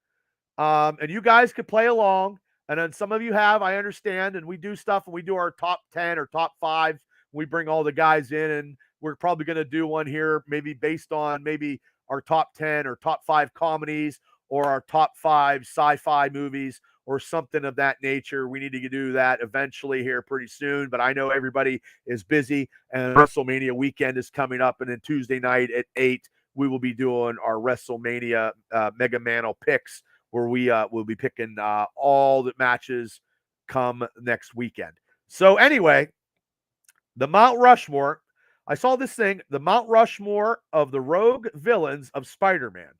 and you guys could play along. And then some of you have, I understand, and we do stuff, and we do our top 10 or top 5. We bring all the guys in, and we're probably going to do one here, maybe based on maybe our top 10 or top 5 comedies or our top 5 sci-fi movies or something of that nature. We need to do that eventually here pretty soon, but I know everybody is busy, and WrestleMania weekend is coming up, and then Tuesday night at 8, we will be doing our WrestleMania Mega Mano picks, where we will be picking all the matches come next weekend. So anyway, the Mount Rushmore, I saw this thing, the Mount Rushmore of the rogue villains of Spider-Man.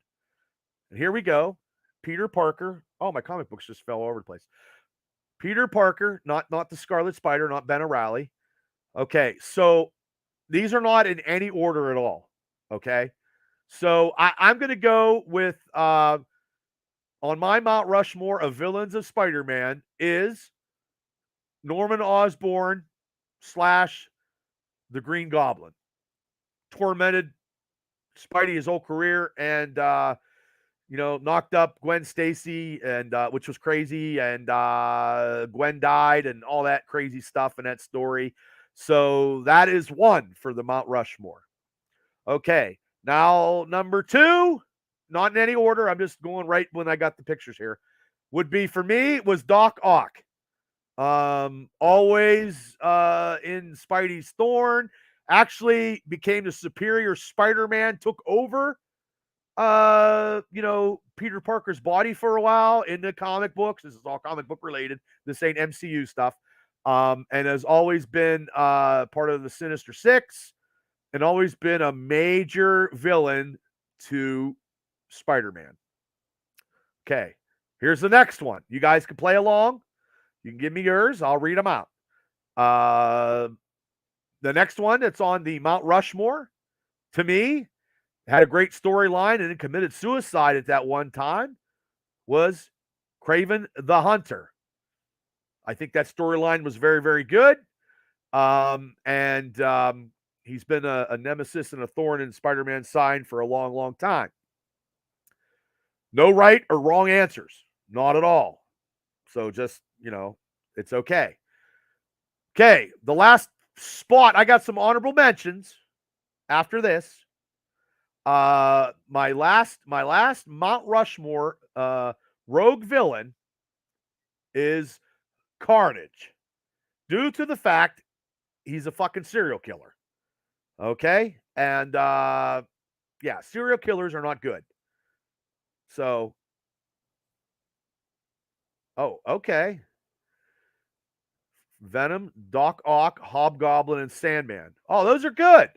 And here we go. Peter Parker. Oh, my comic books just fell all over the place. Peter Parker, not the Scarlet Spider, not Ben O'Reilly. Okay, so these are not in any order at all. Okay, so I'm going to go with on my Mount Rushmore of villains of Spider-Man is Norman Osborn / the Green Goblin. Tormented Spidey his whole career, and knocked up Gwen Stacy, and which was crazy, and Gwen died, and all that crazy stuff in that story. So that is one for the Mount Rushmore. Okay. Now, number 2, not in any order. I'm just going right when I got the pictures here. Would be for me was Doc Ock. Always in Spidey's thorn. Actually became the superior Spider-Man, took over Peter Parker's body for a while in the comic books. This is all comic book related. This ain't MCU stuff. And has always been part of the Sinister Six and always been a major villain to Spider-Man. Okay, here's the next one. You guys can play along. You can give me yours. I'll read them out. The next one that's on the Mount Rushmore, to me, had a great storyline and then committed suicide at that one time, was Kraven the Hunter. I think that storyline was very, very good. And he's been a nemesis and a thorn in Spider-Man's side for a long, long time. No right or wrong answers. Not at all. So just, it's okay. Okay, the last spot, I got some honorable mentions after this. My last Mount Rushmore rogue villain is Carnage, due to the fact he's a fucking serial killer. Okay? And serial killers are not good. So, okay. Venom, Doc Ock, Hobgoblin, and Sandman. Oh, those are good.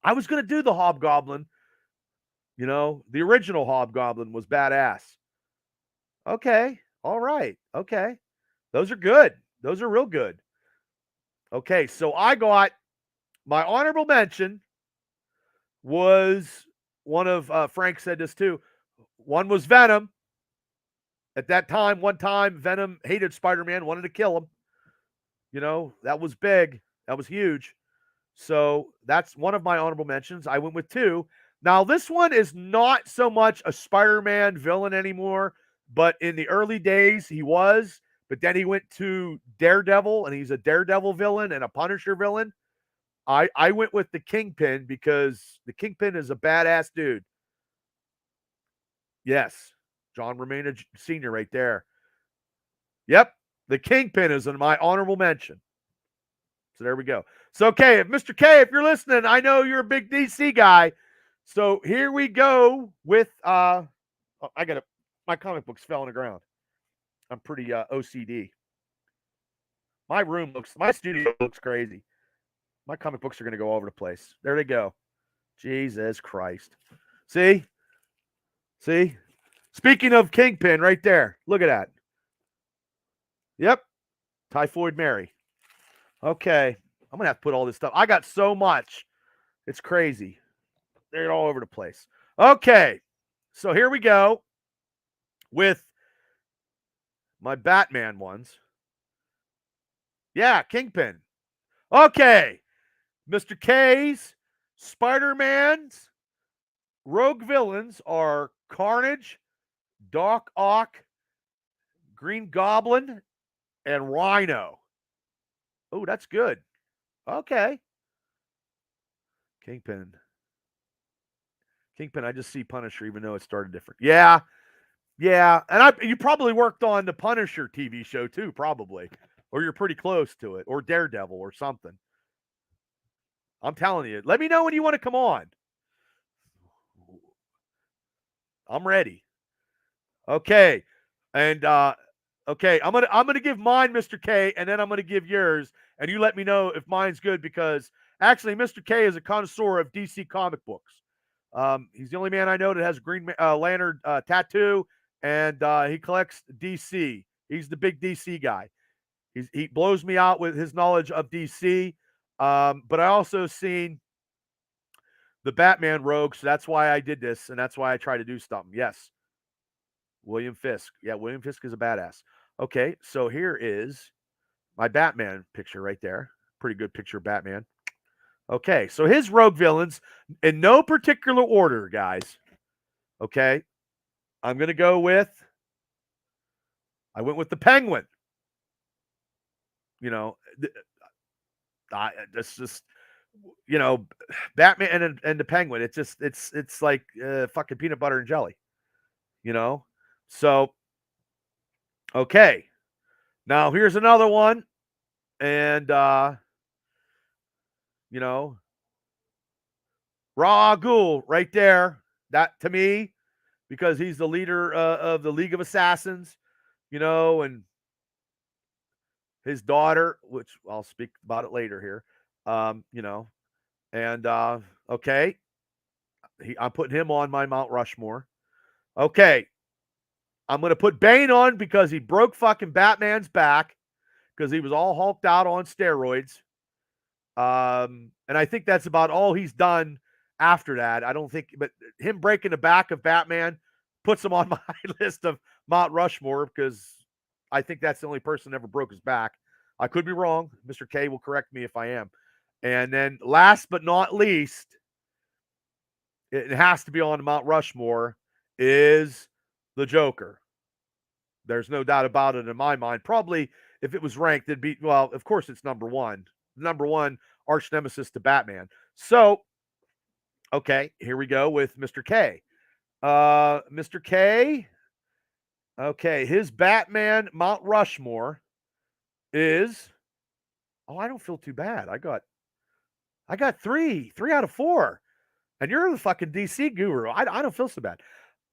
I was going to do the Hobgoblin. The original Hobgoblin was badass. Okay. All right. Okay. Those are good. Those are real good. Okay. So I got my honorable mention was one of, Frank said this too. One was Venom. At that time, one time, Venom hated Spider-Man, wanted to kill him. That was big. That was huge. So that's one of my honorable mentions. I went with 2. Now, this one is not so much a Spider-Man villain anymore, but in the early days, he was. But then he went to Daredevil, and he's a Daredevil villain and a Punisher villain. I went with the Kingpin because the Kingpin is a badass dude. Yes, John Romita Sr. right there. Yep, the Kingpin is in my honorable mention. So there we go. So, okay, Mr. K, if you're listening, I know you're a big DC guy. So here we go with my comic books fell on the ground. I'm pretty OCD. My studio looks crazy. My comic books are going to go all over the place. There they go. Jesus Christ. See? Speaking of Kingpin right there. Look at that. Yep. Typhoid Mary. Okay. I'm going to have to put all this stuff. I got so much. It's crazy. They're all over the place. Okay. So here we go with my Batman ones. Yeah, Kingpin. Okay. Mr. K's Spider-Man's rogue villains are Carnage, Doc Ock, Green Goblin, and Rhino. Oh, that's good. Okay. Kingpin, I just see Punisher, even though it started different. Yeah. And you probably worked on the Punisher TV show too, probably. Or you're pretty close to it. Or Daredevil or something. I'm telling you. Let me know when you want to come on. I'm ready. Okay. And okay, I'm gonna give mine, Mr. K, and then I'm gonna give yours, and you let me know if mine's good, because actually Mr. K is a connoisseur of DC comic books. He's the only man I know that has a Green Lantern tattoo, and he collects DC. He's the big DC guy. He blows me out with his knowledge of DC. But I also seen the Batman Rogue, so that's why I did this, and that's why I try to do something. Yes. William Fisk. Yeah, William Fisk is a badass. Okay, so here is my Batman picture right there. Pretty good picture of Batman. Okay, so his rogue villains, in no particular order, guys. Okay, I'm going to go with, I went with the Penguin. That's just you know, Batman and the Penguin. It's just it's like fucking peanut butter and jelly, you know. So okay, now here's another one, and you know, Raw Ghul right there. That to me, because he's the leader of the League of Assassins, you know, and his daughter, which I'll speak about it later here, you know, and okay, I'm putting him on my Mount Rushmore. Okay, I'm going to put Bane on because he broke fucking Batman's back because he was all hulked out on steroids. And I think that's about all he's done after that. I don't think, but him breaking the back of Batman puts him on my list of Mount Rushmore because I think that's the only person that ever broke his back. I could be wrong. Mr. K will correct me if I am. And then last but not least, it has to be on Mount Rushmore, is the Joker. There's no doubt about it in my mind. Probably if it was ranked, it'd be, well, of course it's number one. Number one arch nemesis to Batman. So, okay, here we go with Mr. K. Mr. K, okay, his Batman Mount Rushmore is, oh, I don't feel too bad. I got three out of four. And you're the fucking DC guru. I don't feel so bad.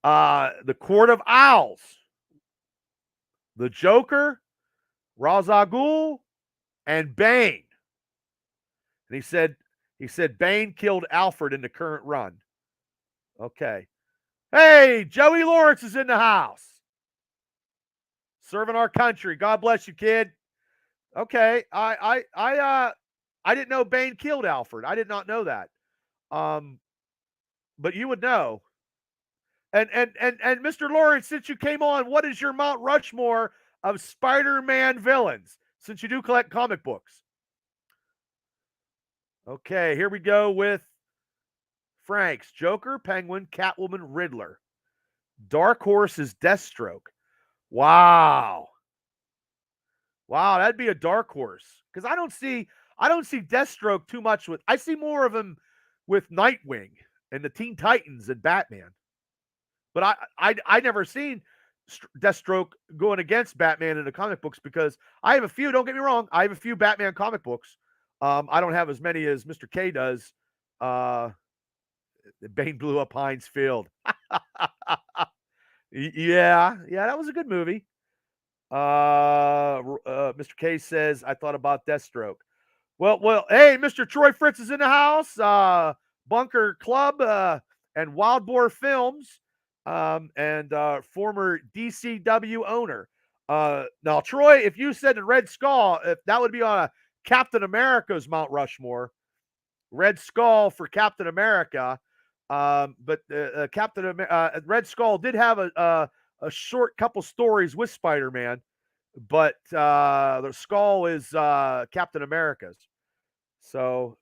The Court of Owls, the Joker, Ra's al Ghul, and Bane. And he said Bane killed Alfred in the current run. Okay. Hey, Joey Lawrence is in the house. Serving our country. God bless you, kid. Okay. I didn't know Bane killed Alfred. I did not know that. But you would know. And Mr. Lawrence, since you came on, what is your Mount Rushmore of Spider-Man villains? Since you do collect comic books. Okay, here we go with Frank's Joker, Penguin, Catwoman, Riddler. Dark Horse is Deathstroke. Wow. Wow, that'd be a dark horse. Because I don't see Deathstroke too much with, I see more of him with Nightwing and the Teen Titans and Batman. But I never seen Deathstroke going against Batman in the comic books because I have a few, don't get me wrong, I have a few Batman comic books. I don't have as many as Mr. K does. Bane blew up Heinz Field. Yeah, that was a good movie. Mr. K says, I thought about Deathstroke. Well, hey, Mr. Troy Fritz is in the house. Bunker Club and Wild Boar Films, and former DCW owner. Now, Troy, if you said the Red Skull, if that would be on a Captain America's Mount Rushmore. Red Skull for Captain America. But Red Skull did have a short couple stories with Spider-Man, but the Skull is Captain America's. So,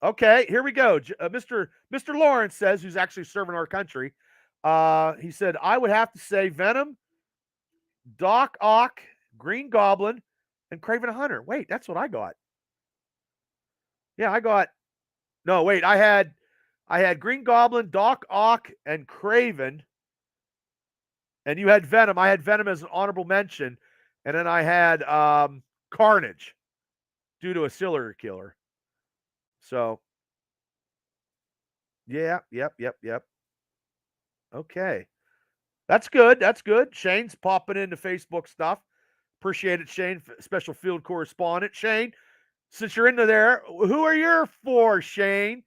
okay, here we go. Mr. Lawrence says, who's actually serving our country, he said, I would have to say Venom, Doc Ock, Green Goblin, and Kraven Hunter. Wait, that's what I got. Yeah, I had Green Goblin, Doc Ock, and Kraven. And you had Venom. I had Venom as an honorable mention. And then I had Carnage due to a serial killer. So, yeah, yep. Okay. That's good. Shane's popping into Facebook stuff. Appreciate it, Shane. Special field correspondent. Shane, since you're into there, who are your four, Shane?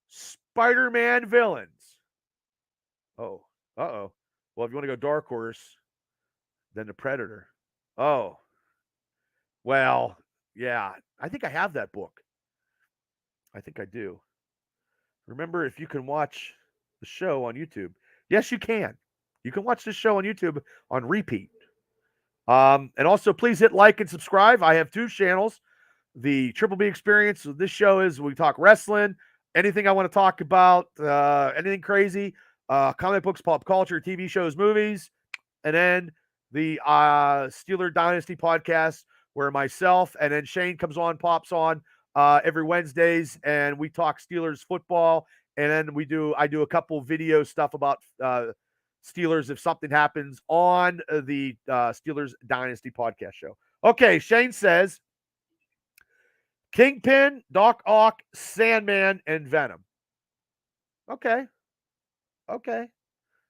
Spider-Man villains. Oh. Uh-oh. Well, if you want to go Dark Horse, then the Predator. Oh. Well, yeah. I think I have that book. I think I do. Remember, if you can watch the show on YouTube. Yes, you can. You can watch this show on YouTube on repeat. And also, please hit like and subscribe. I have two channels. The Triple B Experience. So this show is we talk wrestling, anything I want to talk about, anything crazy, comic books, pop culture, TV shows, movies, and then the Steeler Dynasty podcast where myself and then Shane pops on every Wednesdays, and we talk Steelers football. And then I do a couple video stuff about Steelers if something happens on the Steelers Dynasty podcast show. Okay, Shane says Kingpin, Doc Ock, Sandman, and Venom. Okay. Okay.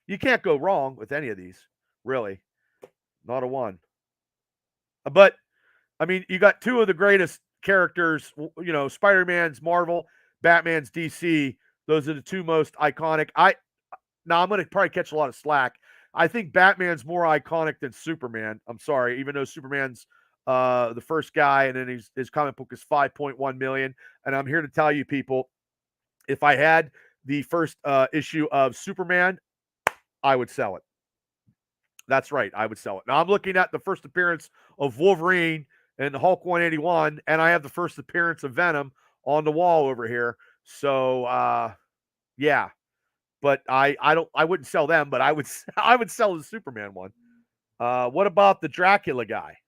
You can't go wrong with any of these, really. Not a one. But I mean, you got two of the greatest characters, Spider-Man's Marvel, Batman's DC. Those are the two most iconic. Now I'm going to probably catch a lot of slack. I think Batman's more iconic than Superman. I'm sorry, even though Superman's the first guy, and then his comic book is 5.1 million. And I'm here to tell you, people, if I had the first issue of Superman, I would sell it. That's right, I would sell it. Now I'm looking at the first appearance of Wolverine and Hulk 181, and I have the first appearance of Venom on the wall over here. So yeah. But I wouldn't sell them, but I would sell the Superman one. What about the Dracula guy?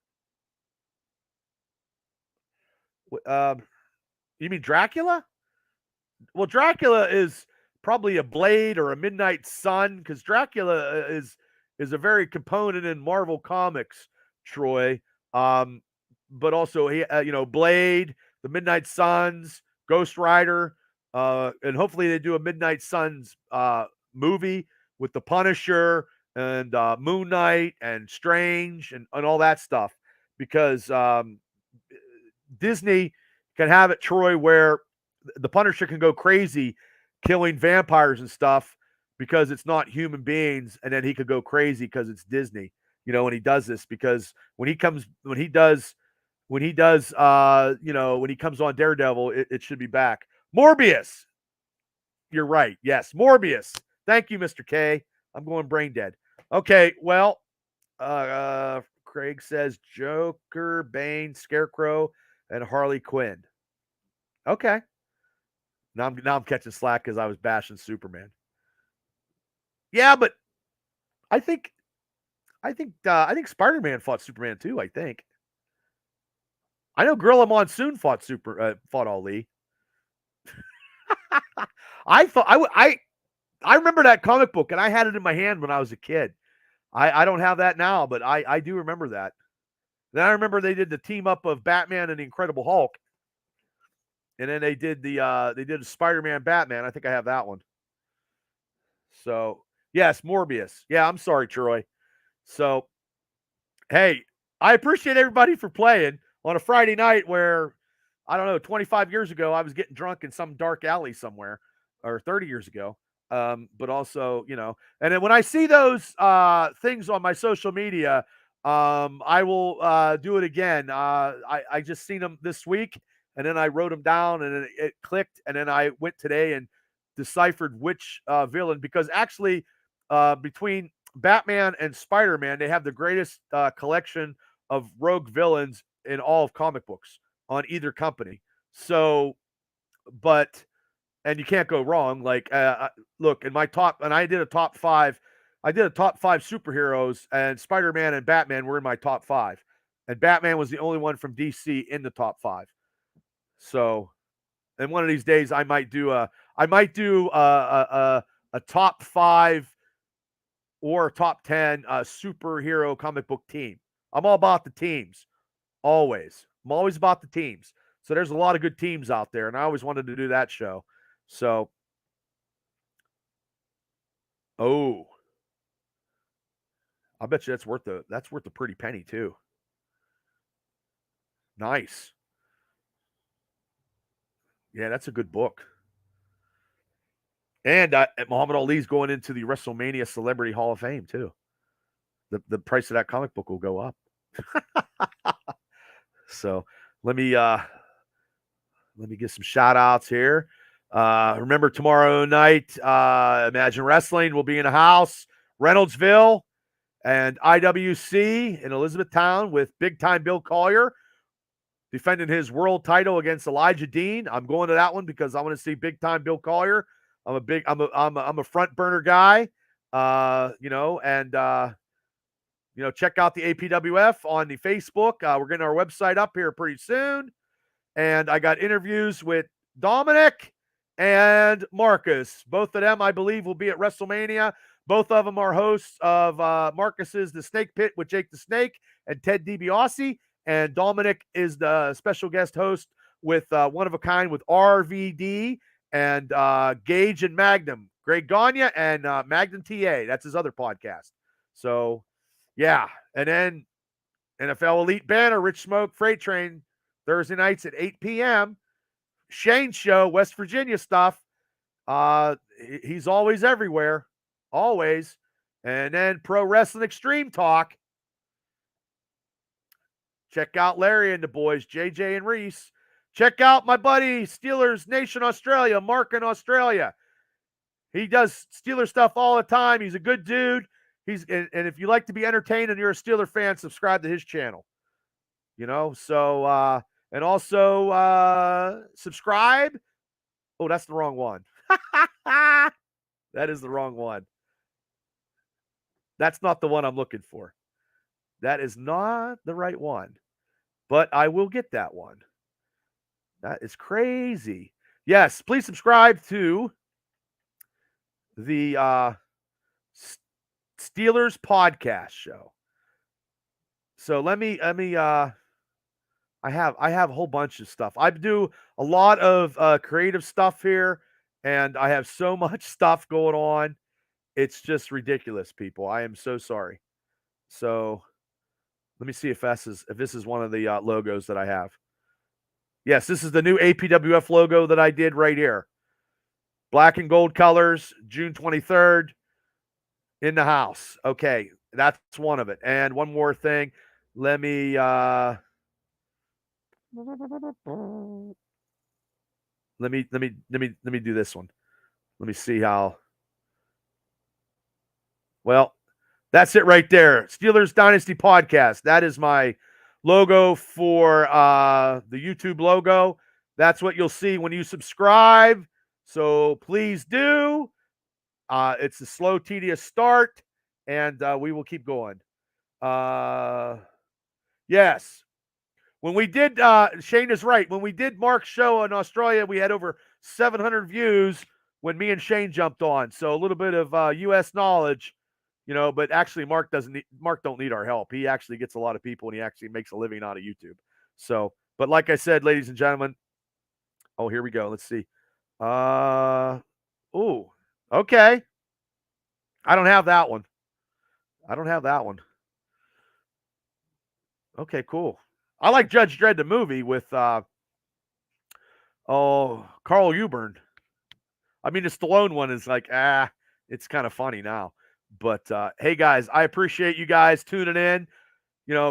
You mean Dracula? Well, Dracula is probably a Blade or a Midnight Sun, because Dracula is a very component in Marvel Comics, Troy. But also he, Blade, the Midnight Suns, Ghost Rider, and hopefully they do a Midnight Suns movie with the Punisher and Moon Knight and Strange and all that stuff, because Disney can have it, Troy, where the Punisher can go crazy killing vampires and stuff because it's not human beings, and then he could go crazy because it's Disney, when he does this, because when he comes on Daredevil, it should be back. Morbius. You're right. Yes, Morbius. Thank you, Mr. K. I'm going brain dead. Okay, well, Craig says Joker, Bane, Scarecrow, and Harley Quinn. Okay. Now I'm catching slack because I was bashing Superman. Yeah, but I think Spider-Man fought Superman too. I think. I know Gorilla Monsoon fought Ali. I remember that comic book, and I had it in my hand when I was a kid. I don't have that now, but I do remember that. Then I remember they did the team up of Batman and the Incredible Hulk, and then they did the Spider-Man Batman. I think I have that one. So yes, Morbius. Yeah, I'm sorry, Troy. So hey, I appreciate everybody for playing on a Friday night where, I don't know, 25 years ago I was getting drunk in some dark alley somewhere, or 30 years ago. But also, and then when I see those things on my social media, I will do it again. I just seen them this week, and then I wrote them down, and it clicked, and then I went today and deciphered which villain, because actually between Batman and Spider-Man, they have the greatest collection of rogue villains in all of comic books on either company. So, and you can't go wrong. Like, look, in my top, and I did a top five superheroes, and Spider-Man and Batman were in my top five. And Batman was the only one from DC in the top five. So, and one of these days I might do a top five or a top 10 superhero comic book team. I'm all about the teams. Always. I'm always about the teams. So there's a lot of good teams out there, and I always wanted to do that show. So, I bet you that's worth a pretty penny too. Nice. Yeah, that's a good book. And Muhammad Ali's going into the WrestleMania Celebrity Hall of Fame too. The price of that comic book will go up. So let me get some shout outs here. Remember tomorrow night, Imagine Wrestling will be in the house, Reynoldsville, and IWC in Elizabethtown with Big Time Bill Collier defending his world title against Elijah Dean. I'm going to that one because I want to see Big Time Bill Collier. I'm a front burner guy, check out the APWF on the Facebook. We're getting our website up here pretty soon. And I got interviews with Dominic and Marcus. Both of them, I believe, will be at WrestleMania. Both of them are hosts of Marcus's The Snake Pit with Jake the Snake and Ted DiBiase. And Dominic is the special guest host with One of a Kind with RVD and Gage and Magnum. Greg Gagne and Magnum TA. That's his other podcast. So, yeah. And then NFL Elite Banner, Rich Smoke Freight Train, Thursday nights at 8 p.m. Shane's show, West Virginia stuff. He's always everywhere. Always. And then Pro Wrestling Extreme Talk. Check out Larry and the boys, JJ and Reese. Check out my buddy Steelers Nation Australia, Mark in Australia. He does Steeler stuff all the time. He's a good dude. And if you like to be entertained and you're a Steeler fan, subscribe to his channel. So and also subscribe. Oh, that's the wrong one. That is the wrong one. That's not the one I'm looking for. That is not the right one. But I will get that one. That is crazy. Yes, please subscribe to the Steelers podcast show. So let me I have a whole bunch of stuff. I do a lot of creative stuff here, and I have so much stuff going on. It's just ridiculous, people. I am so sorry. So let me see if this is one of the logos that I have. Yes, this is the new APWF logo that I did right here. Black and gold colors, June 23rd in the house. Okay, that's one of it. And one more thing. Let me let me do this one. Let me see how. Well, that's it right there. Steelers Dynasty Podcast. That is my logo for the YouTube logo. That's what you'll see when you subscribe. So please do. It's a slow, tedious start, and we will keep going. Yes. When we did, Shane is right. When we did Mark's show in Australia, we had over 700 views when me and Shane jumped on. So a little bit of U.S. knowledge, but actually Mark don't need our help. He actually gets a lot of people, and he actually makes a living out of YouTube. So, but like I said, ladies and gentlemen, oh, here we go. Let's see. Okay. I don't have that one. Okay, cool. I like Judge Dredd the movie with Carl Uburn. I mean, the Stallone one is like, it's kind of funny now. But hey, guys, I appreciate you guys tuning in.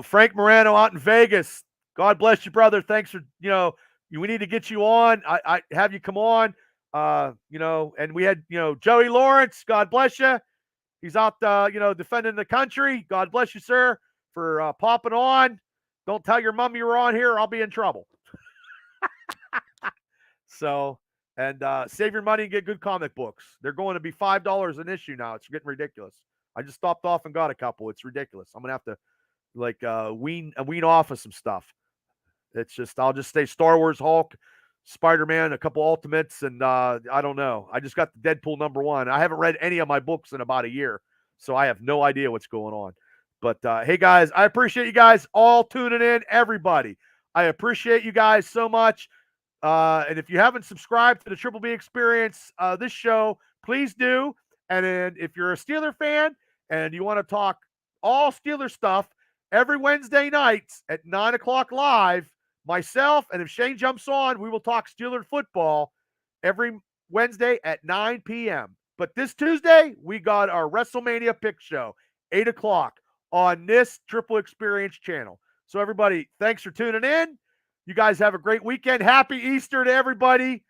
Frank Morano out in Vegas. God bless you, brother. Thanks for, we need to get you on. I have you come on. And we had, Joey Lawrence. God bless you. He's out, defending the country. God bless you, sir, for popping on. Don't tell your mom you were on here, or I'll be in trouble. So, and save your money and get good comic books. They're going to be $5 an issue now. It's getting ridiculous. I just stopped off and got a couple. It's ridiculous. I'm gonna have to wean off of some stuff. I'll just say Star Wars, Hulk, Spider-Man, a couple Ultimates, and I don't know. I just got the Deadpool #1. I haven't read any of my books in about a year, so I have no idea what's going on. But hey, guys, I appreciate you guys all tuning in. Everybody, I appreciate you guys so much. And if you haven't subscribed to the Triple B Experience, this show, please do. And then if you're a Steeler fan and you want to talk all Steeler stuff every Wednesday nights at 9 o'clock live, myself, and if Shane jumps on, we will talk Steeler football every Wednesday at 9 p.m. But this Tuesday, we got our WrestleMania pick show, 8 o'clock on this Triple Experience channel. So everybody, thanks for tuning in. You guys have a great weekend. Happy Easter to everybody.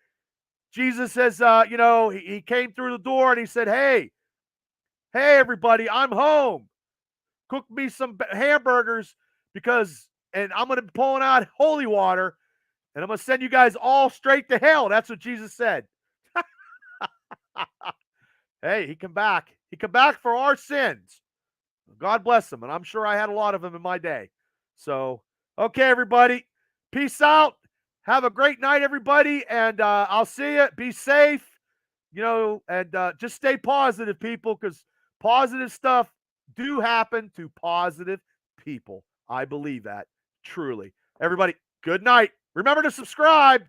Jesus says, he came through the door and he said, hey, everybody, I'm home. Cook me some hamburgers and I'm going to be pulling out holy water and I'm going to send you guys all straight to hell. That's what Jesus said. Hey, he come back. He come back for our sins. God bless him. And I'm sure I had a lot of them in my day. So, okay, everybody. Peace out. Have a great night, everybody, and I'll see you. Be safe, and just stay positive, people, because positive stuff do happen to positive people. I believe that, truly. Everybody, good night. Remember to subscribe.